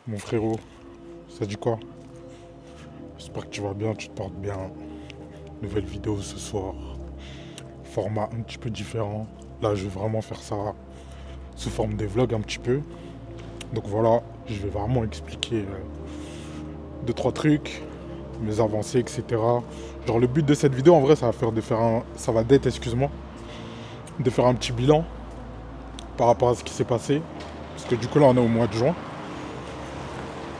Mon frérot, ça dit quoi? J'espère que tu vas bien, tu te portes bien. Nouvelle vidéo ce soir. Format un petit peu différent. Là, je vais vraiment faire ça sous forme des vlogs un petit peu. Donc voilà, je vais vraiment expliquer deux, trois trucs, mes avancées, etc. Genre le but de cette vidéo, en vrai, ça va d'être, excuse-moi, de faire un petit bilan par rapport à ce qui s'est passé. Parce que du coup, là, on est au mois de juin.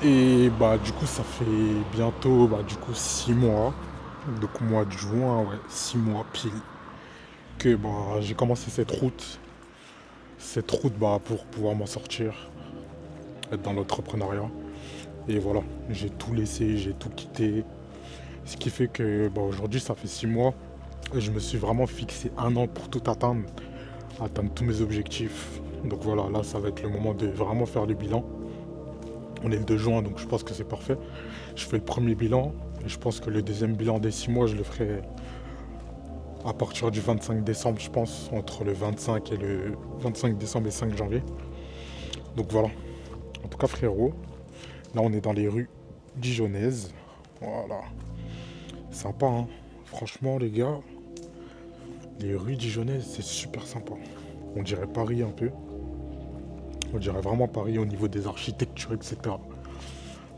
Et bah du coup ça fait bientôt du coup 6 mois, donc mois de juin, ouais, 6 mois pile, que j'ai commencé cette route. Pour pouvoir m'en sortir, être dans l'entrepreneuriat. Et voilà, j'ai tout laissé, j'ai tout quitté. Ce qui fait que aujourd'hui ça fait 6 mois et je me suis vraiment fixé un an pour tout atteindre tous mes objectifs. Donc voilà, là ça va être le moment de vraiment faire le bilan. On est le 2 juin, donc je pense que c'est parfait. Je fais le premier bilan et je pense que le deuxième bilan des 6 mois, je le ferai à partir du 25 décembre, je pense, entre le 25 décembre et 5 janvier. Donc voilà. En tout cas, frérot, là on est dans les rues dijonnaises. Voilà. Sympa, hein. Franchement, les gars, les rues dijonnaises, c'est super sympa. On dirait Paris un peu. On dirait vraiment Paris au niveau des architectures, etc.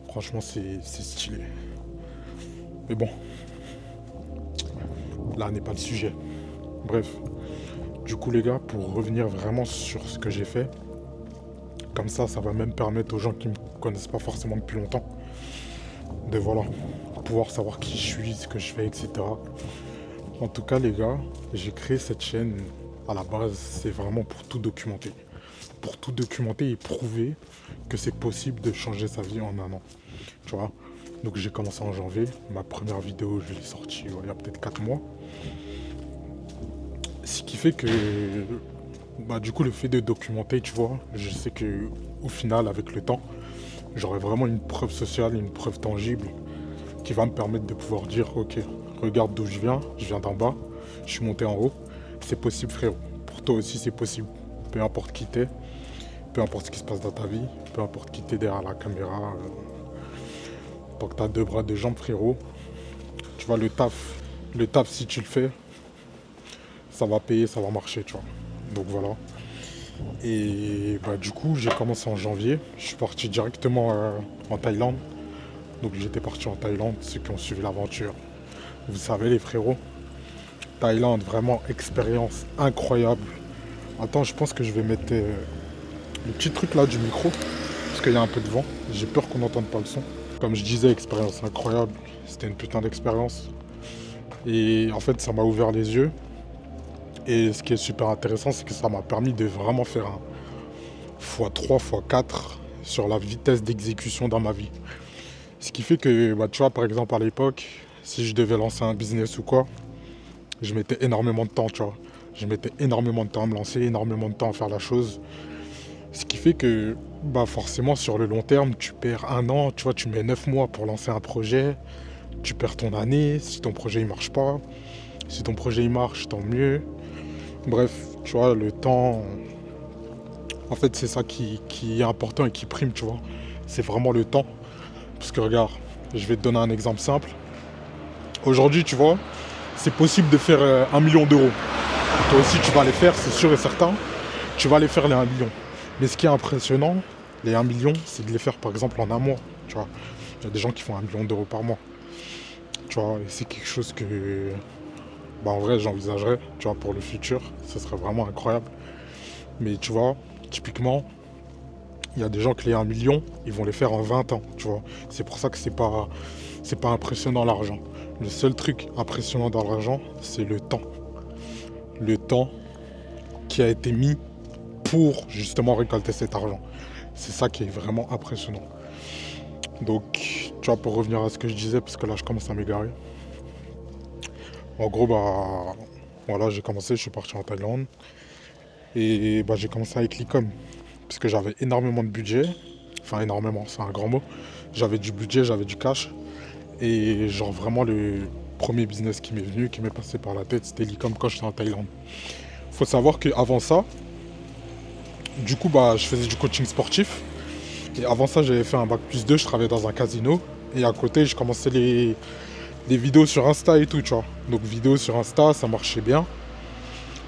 Franchement, c'est stylé. Mais bon, là n'est pas le sujet. Bref, du coup les gars, pour revenir vraiment sur ce que j'ai fait, comme ça va même permettre aux gens qui me connaissent pas forcément depuis longtemps de pouvoir savoir qui je suis, ce que je fais, etc. En tout cas les gars, j'ai créé cette chaîne à la base, c'est vraiment pour tout documenter. Pour tout documenter et prouver que c'est possible de changer sa vie en un an. Tu vois. Donc j'ai commencé en janvier. Ma première vidéo, je l'ai sortie il y a peut-être 4 mois. Ce qui fait que du coup le fait de documenter, tu vois, je sais que au final, avec le temps, j'aurai vraiment une preuve sociale, une preuve tangible qui va me permettre de pouvoir dire ok, regarde d'où je viens d'en bas, je suis monté en haut, c'est possible frérot. Pour toi aussi c'est possible. Peu importe qui t'es, peu importe ce qui se passe dans ta vie, peu importe qui t'es derrière la caméra, tant que t'as 2 bras, 2 jambes frérot, tu vois le taf si tu le fais, ça va payer, ça va marcher, tu vois. Donc voilà. Et du coup j'ai commencé en janvier, je suis parti directement en Thaïlande. Donc j'étais parti en Thaïlande, ceux qui ont suivi l'aventure. Vous savez les frérots, Thaïlande, vraiment expérience incroyable. Attends, je pense que je vais mettre le petit truc là du micro, parce qu'il y a un peu de vent. J'ai peur qu'on n'entende pas le son. Comme je disais, expérience incroyable. C'était une putain d'expérience. Et en fait, ça m'a ouvert les yeux. Et ce qui est super intéressant, c'est que ça m'a permis de vraiment faire un x3, x4 sur la vitesse d'exécution dans ma vie. Ce qui fait que, tu vois, par exemple, à l'époque, si je devais lancer un business ou quoi, je mettais énormément de temps, tu vois. Je mettais énormément de temps à me lancer, énormément de temps à faire la chose. Ce qui fait que, forcément, sur le long terme, tu perds un an, tu vois, tu mets 9 mois pour lancer un projet, tu perds ton année, si ton projet il marche pas. Si ton projet il marche, tant mieux. Bref, tu vois, le temps, en fait, c'est ça qui est important et qui prime, tu vois. C'est vraiment le temps. Parce que regarde, je vais te donner un exemple simple. Aujourd'hui, tu vois, c'est possible de faire 1 million d'euros. Toi aussi, tu vas les faire, c'est sûr et certain. Tu vas les faire les 1 million. Mais ce qui est impressionnant, les 1 million, c'est de les faire par exemple en un mois. Tu vois, il y a des gens qui font 1 million d'euros par mois. Tu vois, et c'est quelque chose que, en vrai, j'envisagerais, tu vois, pour le futur. Ce serait vraiment incroyable. Mais tu vois, typiquement, il y a des gens qui les 1 million, ils vont les faire en 20 ans, tu vois. C'est pour ça que c'est pas impressionnant l'argent. Le seul truc impressionnant dans l'argent, c'est le temps. Le temps qui a été mis pour justement récolter cet argent. C'est ça qui est vraiment impressionnant. Donc, tu vois, pour revenir à ce que je disais, parce que là je commence à m'égarer. En gros, voilà, j'ai commencé, je suis parti en Thaïlande. Et j'ai commencé avec l'e-com. Parce que j'avais énormément de budget. Enfin, énormément, c'est un grand mot. J'avais du budget, j'avais du cash. Et genre vraiment le premier business qui m'est venu, qui m'est passé par la tête, c'était l'e-com quand j'étais en Thaïlande. Faut savoir qu'avant ça, du coup, je faisais du coaching sportif. Et avant ça, j'avais fait un bac+2, je travaillais dans un casino. Et à côté, je commençais les vidéos sur Insta et tout, tu vois. Donc vidéos sur Insta, ça marchait bien.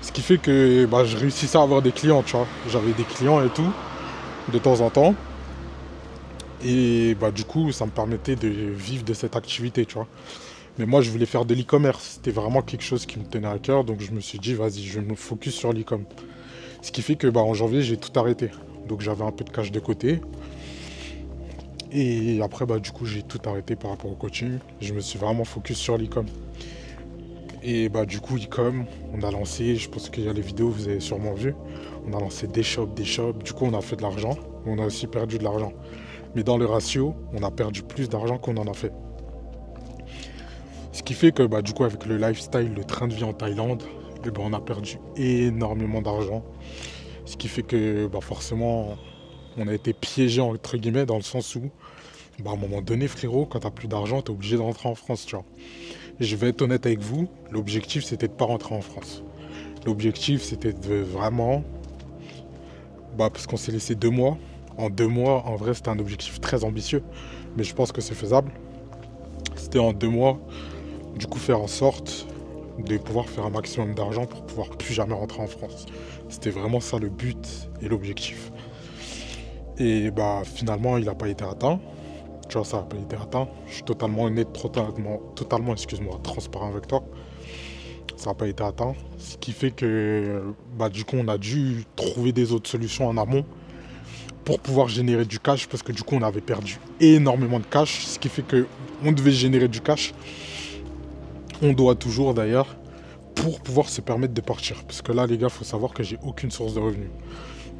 Ce qui fait que bah, je réussissais à avoir des clients, tu vois. J'avais des clients et tout, de temps en temps. Et bah, du coup, ça me permettait de vivre de cette activité, tu vois. Mais moi, je voulais faire de l'e-commerce. C'était vraiment quelque chose qui me tenait à cœur. Donc je me suis dit, vas-y, je vais me focus sur l'e-com. Ce qui fait que bah, en janvier, j'ai tout arrêté. Donc j'avais un peu de cash de côté. Et après, bah, du coup, j'ai tout arrêté par rapport au coaching. Je me suis vraiment focus sur l'e-com. Et bah, du coup, e-com, on a lancé, je pense qu'il y a les vidéos, vous avez sûrement vu. On a lancé des shops, des shops. Du coup, on a fait de l'argent. On a aussi perdu de l'argent. Mais dans le ratio, on a perdu plus d'argent qu'on en a fait. Ce qui fait que bah, du coup, avec le lifestyle, le train de vie en Thaïlande, eh ben, on a perdu énormément d'argent. Ce qui fait que bah, forcément, on a été piégé entre guillemets dans le sens où, bah, à un moment donné, frérot, quand t'as plus d'argent, t'es obligé de rentrer en France, tu vois. Et je vais être honnête avec vous, l'objectif c'était de pas rentrer en France. L'objectif c'était de vraiment, bah, parce qu'on s'est laissé 2 mois. En 2 mois, en vrai, c'était un objectif très ambitieux, mais je pense que c'est faisable. C'était en 2 mois, du coup, faire en sorte de pouvoir faire un maximum d'argent pour pouvoir plus jamais rentrer en France. C'était vraiment ça le but et l'objectif. Et bah finalement, il n'a pas été atteint. Tu vois, ça n'a pas été atteint. Je suis totalement honnête, totalement, excuse-moi, transparent avec toi. Ça n'a pas été atteint. Ce qui fait que bah du coup, on a dû trouver des autres solutions en amont pour pouvoir générer du cash parce que du coup, on avait perdu énormément de cash. Ce qui fait que on devait générer du cash. On doit toujours d'ailleurs pour pouvoir se permettre de partir. Parce que là, les gars, il faut savoir que j'ai aucune source de revenus.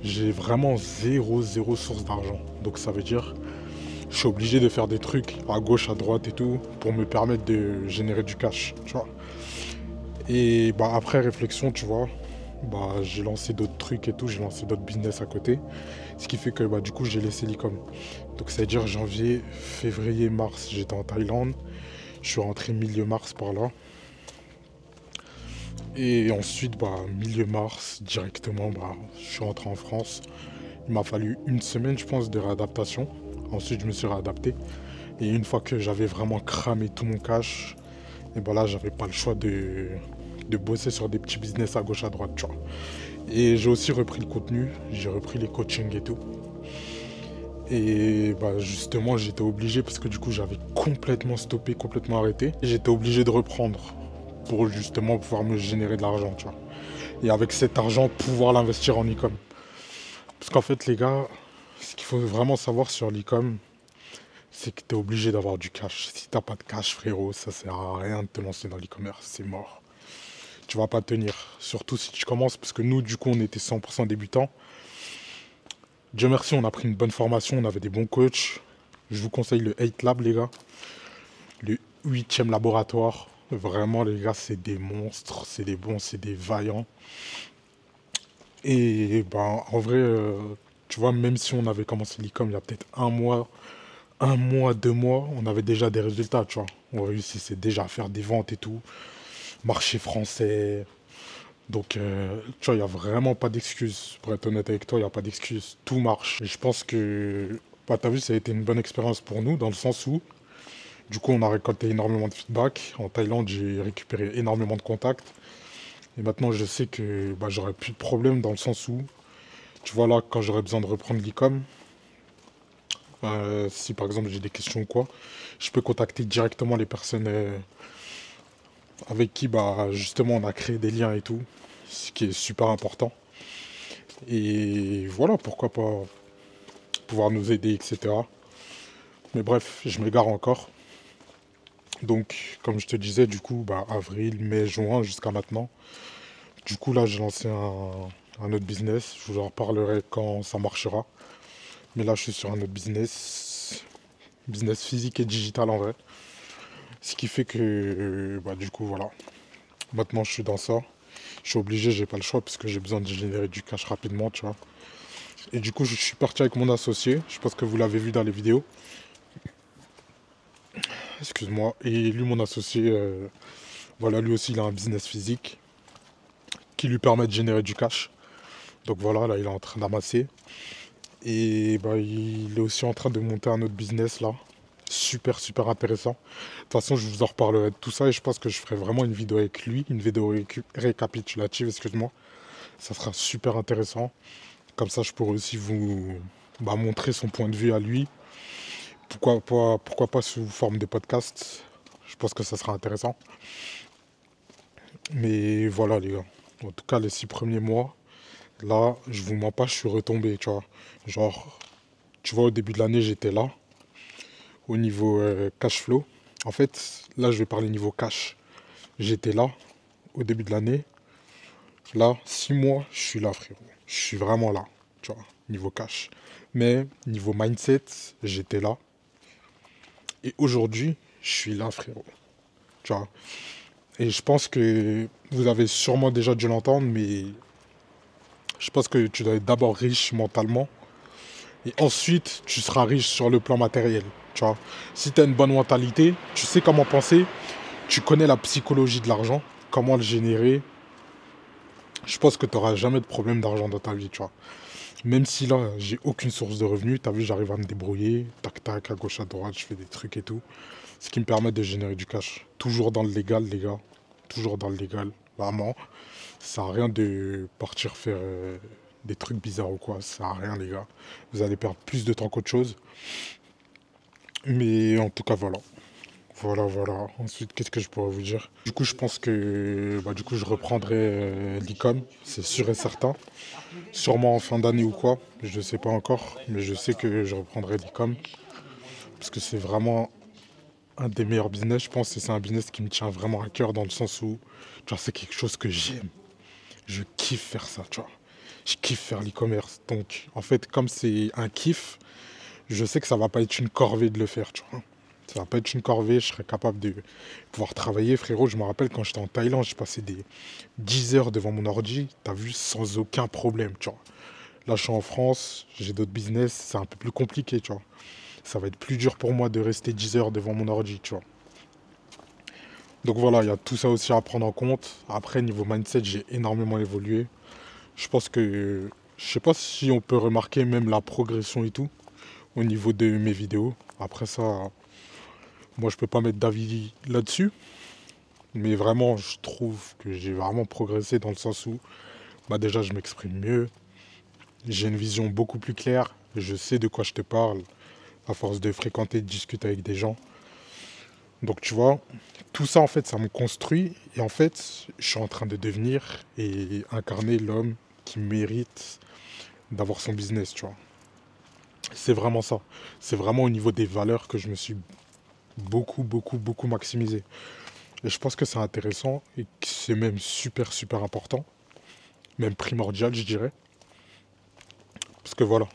J'ai vraiment zéro source d'argent. Donc ça veut dire, je suis obligé de faire des trucs à gauche, à droite et tout, pour me permettre de générer du cash, tu vois. Et bah après réflexion, tu vois, bah j'ai lancé d'autres trucs et tout, j'ai lancé d'autres business à côté. Ce qui fait que bah du coup j'ai laissé l'e-com. Donc ça veut dire janvier, février, mars, j'étais en Thaïlande. Je suis rentré milieu mars par là. Et ensuite, bah, milieu mars, directement, bah, je suis rentré en France. Il m'a fallu une semaine, je pense, de réadaptation. Ensuite, je me suis réadapté. Et une fois que j'avais vraiment cramé tout mon cash, et bah là, j'avais pas le choix de bosser sur des petits business à gauche, à droite, tu vois. Et j'ai aussi repris le contenu, j'ai repris les coachings et tout. Et bah justement, j'étais obligé, parce que du coup, j'avais complètement stoppé, complètement arrêté. J'étais obligé de reprendre pour justement pouvoir me générer de l'argent, tu vois. Et avec cet argent, pouvoir l'investir en e-com. Parce qu'en fait, les gars, ce qu'il faut vraiment savoir sur l'e-com, c'est que tu es obligé d'avoir du cash. Si t'as pas de cash, frérot, ça sert à rien de te lancer dans l'e-commerce, c'est mort. Tu vas pas tenir. Surtout si tu commences, parce que nous, du coup, on était 100% débutants. Dieu merci, on a pris une bonne formation, on avait des bons coachs. Je vous conseille le 8 Lab, les gars. Le 8e laboratoire. Vraiment, les gars, c'est des monstres, c'est des bons, c'est des vaillants. Et ben, en vrai, tu vois, même si on avait commencé l'e-com il y a peut-être un mois, 2 mois, on avait déjà des résultats, tu vois. On réussissait déjà à faire des ventes et tout. Marché français. Donc, tu vois, il n'y a vraiment pas d'excuses. Pour être honnête avec toi, il n'y a pas d'excuses. Tout marche. Et je pense que, bah, t'as vu, ça a été une bonne expérience pour nous, dans le sens où, du coup, on a récolté énormément de feedback. En Thaïlande, j'ai récupéré énormément de contacts. Et maintenant, je sais que bah, j'aurai plus de problème dans le sens où, tu vois, là, quand j'aurai besoin de reprendre l'e-com, si par exemple j'ai des questions ou quoi, je peux contacter directement les personnes avec qui, bah, justement, on a créé des liens et tout, ce qui est super important. Et voilà, pourquoi pas pouvoir nous aider, etc. Mais bref, je m'égare encore. Donc, comme je te disais, du coup, bah, avril, mai, juin, jusqu'à maintenant. Du coup, là, j'ai lancé un autre business. Je vous en reparlerai quand ça marchera. Mais là, je suis sur un autre business. Business physique et digital en vrai. Ce qui fait que, bah, du coup, voilà. Maintenant, je suis dans ça. Je suis obligé, j'ai pas le choix parce que j'ai besoin de générer du cash rapidement, tu vois. Et du coup, je suis parti avec mon associé. Je pense que vous l'avez vu dans les vidéos. Excuse-moi. Et lui, mon associé, voilà, lui aussi, il a un business physique qui lui permet de générer du cash. Donc voilà, là, il est en train d'amasser. Et bah, il est aussi en train de monter un autre business là. Super, super intéressant. De toute façon, je vous en reparlerai de tout ça et je pense que je ferai vraiment une vidéo avec lui, une vidéo récapitulative, excuse-moi. Ça sera super intéressant. Comme ça, je pourrai aussi vous montrer son point de vue à lui. Pourquoi pas sous forme de podcast. Je pense que ça sera intéressant. Mais voilà les gars. En tout cas, les 6 premiers mois, là, je vous mens pas, je suis retombé, tu vois. Genre, tu vois, au début de l'année, j'étais là. Au niveau cash flow. En fait, là, je vais parler niveau cash. J'étais là au début de l'année. Là, 6 mois, je suis là, frérot. Je suis vraiment là, tu vois, niveau cash. Mais niveau mindset, j'étais là. Et aujourd'hui, je suis là, frérot. Tu vois. Et je pense que vous avez sûrement déjà dû l'entendre, mais je pense que tu dois être d'abord riche mentalement. Et ensuite, tu seras riche sur le plan matériel. Tu vois. Si tu as une bonne mentalité, tu sais comment penser, tu connais la psychologie de l'argent, comment le générer. Je pense que tu n'auras jamais de problème d'argent dans ta vie, tu vois. Même si là, j'ai aucune source de revenus, t'as vu, j'arrive à me débrouiller, tac tac, à gauche, à droite, je fais des trucs et tout. Ce qui me permet de générer du cash. Toujours dans le légal, les gars. Toujours dans le légal. Vraiment. Ça sert à rien de partir faire des trucs bizarres ou quoi. Ça sert à rien, les gars. Vous allez perdre plus de temps qu'autre chose. Mais en tout cas, voilà. Voilà, voilà. Ensuite, qu'est-ce que je pourrais vous dire? Du coup, je pense que du coup, je reprendrai l'e-com, c'est sûr et certain. Sûrement en fin d'année ou quoi, je sais pas encore, mais je sais que je reprendrai l'e-com parce que c'est vraiment un des meilleurs business, je pense, et c'est un business qui me tient vraiment à cœur dans le sens où, tu vois, c'est quelque chose que j'aime. Je kiffe faire ça, tu vois. Je kiffe faire l'e-commerce. Donc, en fait, comme c'est un kiff, je sais que ça va pas être une corvée de le faire, tu vois. Ça va pas être une corvée, je serais capable de pouvoir travailler, frérot. Je me rappelle quand j'étais en Thaïlande, j'ai passé des 10 heures devant mon ordi, t'as vu, sans aucun problème, tu vois. Là, je suis en France, j'ai d'autres business, c'est un peu plus compliqué, tu vois. Ça va être plus dur pour moi de rester 10 heures devant mon ordi, tu vois. Donc voilà, il y a tout ça aussi à prendre en compte. Après, niveau mindset, j'ai énormément évolué. Je pense que, je sais pas si on peut remarquer même la progression et tout au niveau de mes vidéos. Après ça, moi, je peux pas mettre d'avis là-dessus. Mais vraiment, je trouve que j'ai vraiment progressé dans le sens où, déjà, je m'exprime mieux. J'ai une vision beaucoup plus claire. Je sais de quoi je te parle à force de fréquenter, de discuter avec des gens. Donc tu vois, tout ça en fait, ça me construit. Et en fait, je suis en train de devenir et incarner l'homme qui mérite d'avoir son business, tu vois. C'est vraiment ça. C'est vraiment au niveau des valeurs que je me suis beaucoup, beaucoup, beaucoup maximisé. Et je pense que c'est intéressant et que c'est même super, super important. Même primordial, je dirais. Parce que voilà,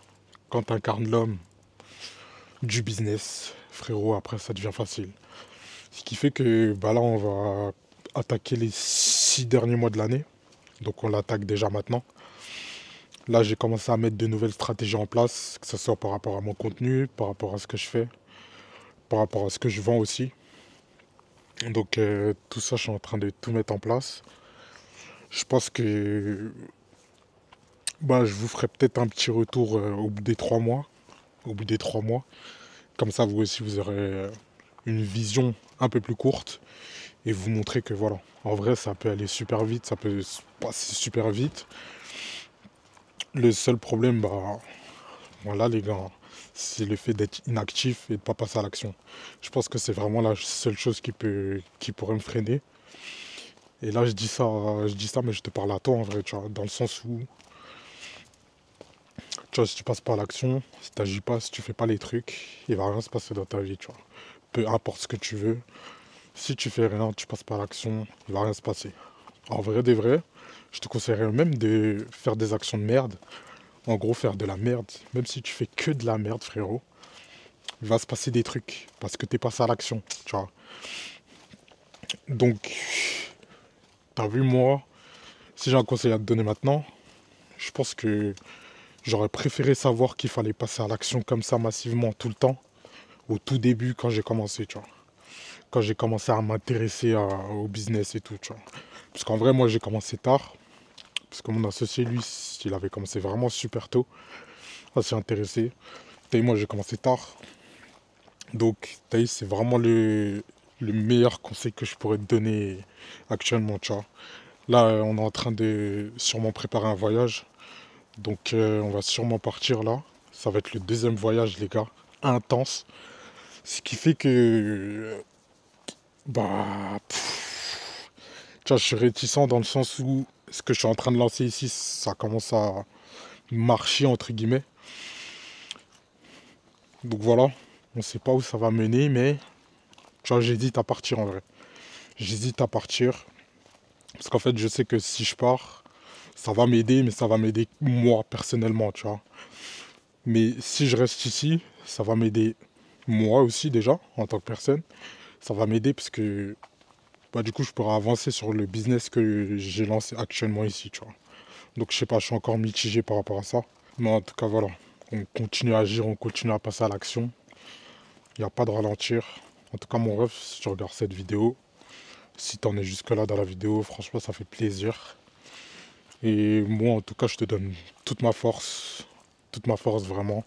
quand tu incarnes l'homme du business, frérot, après ça devient facile. Ce qui fait que là, on va attaquer les 6 derniers mois de l'année. Donc on l'attaque déjà maintenant. Là, j'ai commencé à mettre de nouvelles stratégies en place, que ce soit par rapport à mon contenu, par rapport à ce que je fais, par rapport à ce que je vends aussi. Donc tout ça, je suis en train de tout mettre en place. Je pense que je vous ferai peut-être un petit retour au bout des 3 mois. Au bout des 3 mois. Comme ça, vous aussi, vous aurez une vision un peu plus courte et vous montrer que voilà, en vrai, ça peut aller super vite, ça peut se passer super vite. Le seul problème, voilà les gars, c'est le fait d'être inactif et de ne pas passer à l'action. Je pense que c'est vraiment la seule chose qui pourrait me freiner. Et là, je dis ça, mais je te parle à toi en vrai, tu vois, dans le sens où, tu vois, si tu passes pas à l'action, si tu n'agis pas, si tu fais pas les trucs, il va rien se passer dans ta vie, tu vois. Peu importe ce que tu veux, si tu fais rien, tu passes pas à l'action, il va rien se passer. En vrai des vrais, je te conseillerais même de faire des actions de merde. En gros, faire de la merde. Même si tu fais que de la merde, frérot, il va se passer des trucs. Parce que t'es passé à l'action, tu vois. Donc, t'as vu, moi, si j'ai un conseil à te donner maintenant, je pense que j'aurais préféré savoir qu'il fallait passer à l'action comme ça massivement tout le temps. Au tout début, quand j'ai commencé, tu vois. Quand j'ai commencé à m'intéresser au business et tout, tu vois. Parce qu'en vrai, moi, j'ai commencé tard. Parce que mon associé, lui, il avait commencé vraiment super tôt. à s'y intéresser. T'as vu, moi j'ai commencé tard. Donc, t'as vu, c'est vraiment le meilleur conseil que je pourrais te donner actuellement, tu vois. Là, on est en train de sûrement préparer un voyage. Donc, on va sûrement partir là. Ça va être le deuxième voyage, les gars. Intense. Ce qui fait que... Bah... Tu vois, je suis réticent dans le sens où ce que je suis en train de lancer ici, ça commence à marcher, entre guillemets. Donc voilà, on ne sait pas où ça va mener, mais tu vois, j'hésite à partir en vrai. J'hésite à partir, parce qu'en fait, je sais que si je pars, ça va m'aider, mais ça va m'aider moi, personnellement, tu vois. Mais si je reste ici, ça va m'aider moi aussi déjà, en tant que personne. Ça va m'aider parce que bah, du coup, je pourrai avancer sur le business que j'ai lancé actuellement ici, tu vois. Donc je sais pas, je suis encore mitigé par rapport à ça. Mais en tout cas, voilà. On continue à agir, on continue à passer à l'action. Il n'y a pas de ralentir. En tout cas, mon ref, si tu regardes cette vidéo, si tu en es jusque-là dans la vidéo, franchement, ça fait plaisir. Et moi, en tout cas, je te donne toute ma force vraiment.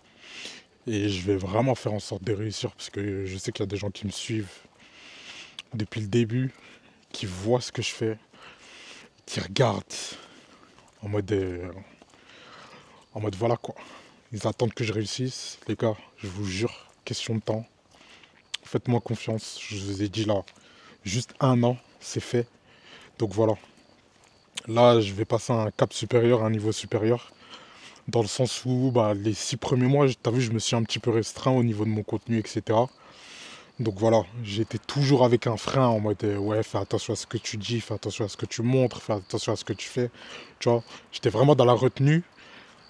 Et je vais vraiment faire en sorte de réussir parce que je sais qu'il y a des gens qui me suivent depuis le début, qui voient ce que je fais, qui regardent en mode, voilà quoi. Ils attendent que je réussisse. Les gars, je vous jure, question de temps. Faites-moi confiance. Je vous ai dit là, juste un an, c'est fait. Donc voilà. Là, je vais passer à un cap supérieur, à un niveau supérieur. Dans le sens où bah, les 6 premiers mois, t'as vu, je me suis un petit peu restreint au niveau de mon contenu, etc. Donc voilà, j'étais toujours avec un frein en mode ouais, fais attention à ce que tu dis, fais attention à ce que tu montres, fais attention à ce que tu fais. Tu vois, j'étais vraiment dans la retenue.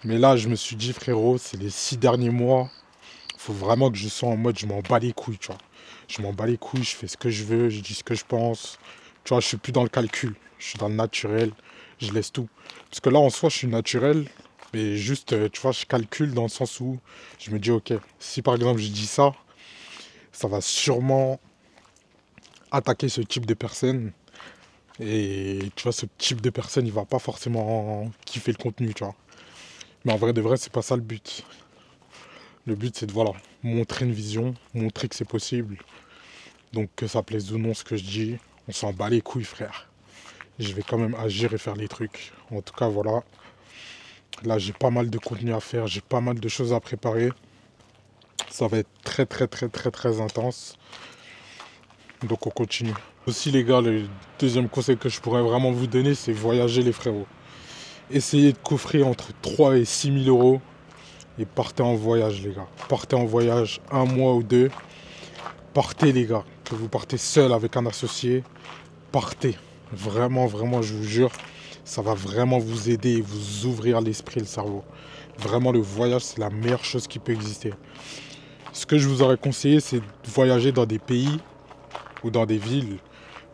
Mais là, je me suis dit, frérot, c'est les 6 derniers mois. Faut vraiment que je sois en mode je m'en bats les couilles, tu vois. Je m'en bats les couilles, je fais ce que je veux, je dis ce que je pense. Tu vois, je suis plus dans le calcul, je suis dans le naturel, je laisse tout. Parce que là, en soi, je suis naturel, mais juste, tu vois, je calcule dans le sens où je me dis, ok, si par exemple je dis ça, ça va sûrement attaquer ce type de personne. Et tu vois, ce type de personne, il va pas forcément kiffer le contenu, tu vois. Mais en vrai de vrai, c'est pas ça le but. Le but, c'est de, voilà, montrer une vision, montrer que c'est possible. Donc que ça plaise ou non ce que je dis, on s'en bat les couilles, frère. Je vais quand même agir et faire les trucs. En tout cas, voilà. Là, j'ai pas mal de contenu à faire, j'ai pas mal de choses à préparer. Ça va être très très très très très intense. Donc on continue. Aussi les gars, le deuxième conseil que je pourrais vraiment vous donner, c'est voyager les frérots. Essayez de coffrer entre 3 et 6 000 euros et partez en voyage les gars. Partez en voyage 1 mois ou 2. Partez les gars. Que vous partez seul avec un associé, partez. Vraiment, vraiment, je vous jure, ça va vraiment vous aider et vous ouvrir l'esprit et le cerveau. Vraiment, le voyage, c'est la meilleure chose qui peut exister. Ce que je vous aurais conseillé, c'est de voyager dans des pays ou dans des villes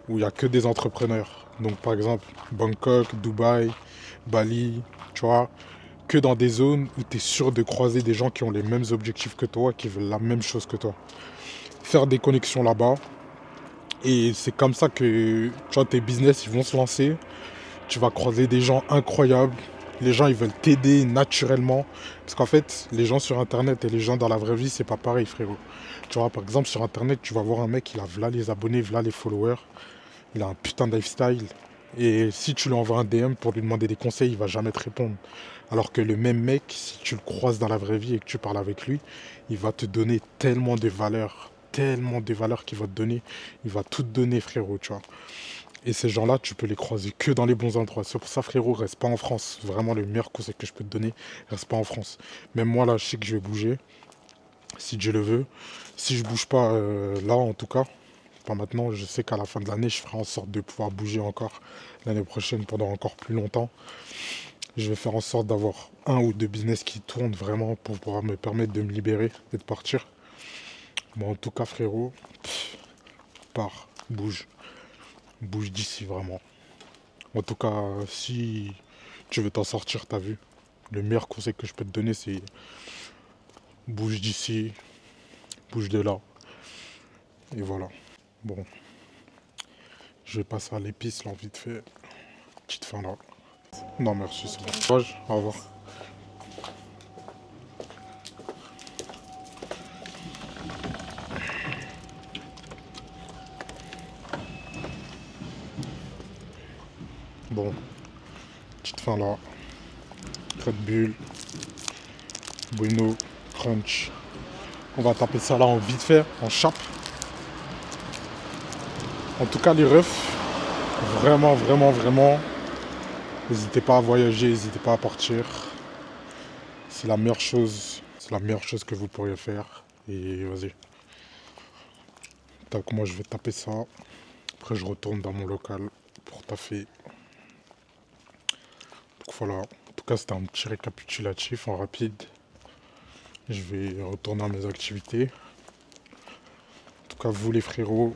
où il n'y a que des entrepreneurs. Donc, par exemple, Bangkok, Dubaï, Bali, tu vois, que dans des zones où tu es sûr de croiser des gens qui ont les mêmes objectifs que toi, qui veulent la même chose que toi. Faire des connexions là-bas. Et c'est comme ça que tu vois, tes business ils vont se lancer. Tu vas croiser des gens incroyables. Les gens, ils veulent t'aider naturellement. Parce qu'en fait, les gens sur Internet et les gens dans la vraie vie, c'est pas pareil, frérot. Tu vois, par exemple, sur Internet, tu vas voir un mec, il a v'là les abonnés, v'là les followers. Il a un putain de lifestyle. Et si tu lui envoies un DM pour lui demander des conseils, il va jamais te répondre. Alors que le même mec, si tu le croises dans la vraie vie et que tu parles avec lui, il va te donner tellement de valeurs qu'il va te donner. Il va tout te donner, frérot, tu vois. Et ces gens-là, tu peux les croiser que dans les bons endroits. C'est pour ça, frérot, reste pas en France. Vraiment, le meilleur conseil que je peux te donner, reste pas en France. Même moi, là, je sais que je vais bouger, si Dieu le veut. Si je bouge pas là, en tout cas, pas maintenant, je sais qu'à la fin de l'année, je ferai en sorte de pouvoir bouger encore l'année prochaine pendant encore plus longtemps. Je vais faire en sorte d'avoir 1 ou 2 business qui tournent vraiment pour pouvoir me permettre de me libérer et de partir. Mais en tout cas, frérot, pars, bouge. Bouge d'ici, vraiment. En tout cas, si tu veux t'en sortir, t'as vu. Le meilleur conseil que je peux te donner, c'est bouge d'ici, bouge de là. Et voilà. Bon, je vais passer à l'épice, là, vite fait. Petite fin là. Non, merci, c'est bon. Au revoir. Bon, petite fin là. Red Bull, Bueno, Crunch. On va taper ça là en vite fait, en chape. En tout cas les refs, vraiment, vraiment, vraiment, n'hésitez pas à voyager, n'hésitez pas à partir. C'est la meilleure chose, c'est la meilleure chose que vous pourriez faire. Et vas-y. Tac, moi je vais taper ça. Après je retourne dans mon local pour taffer. Donc voilà. En tout cas c'était un petit récapitulatif en rapide. Je vais retourner à mes activités. En tout cas vous les frérots,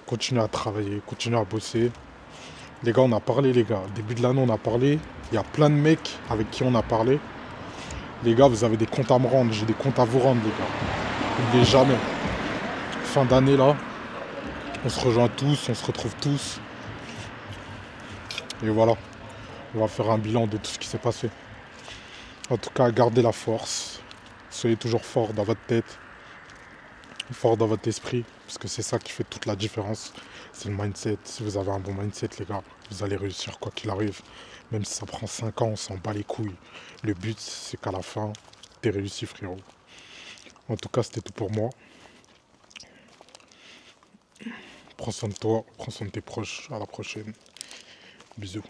continuez à travailler, continuez à bosser. Les gars, on a parlé, les gars. Début de l'année, on a parlé. Il y a plein de mecs avec qui on a parlé. Les gars, vous avez des comptes à me rendre. J'ai des comptes à vous rendre, les gars. N'oubliez jamais. Fin d'année, là, on se rejoint tous, on se retrouve tous. Et voilà. On va faire un bilan de tout ce qui s'est passé. En tout cas, gardez la force. Soyez toujours fort dans votre tête. Fort dans votre esprit. Parce que c'est ça qui fait toute la différence. C'est le mindset. Si vous avez un bon mindset, les gars, vous allez réussir quoi qu'il arrive. Même si ça prend 5 ans, on s'en bat les couilles. Le but, c'est qu'à la fin, t'es réussi, frérot. En tout cas, c'était tout pour moi. Prends soin de toi, prends soin de tes proches. À la prochaine. Bisous.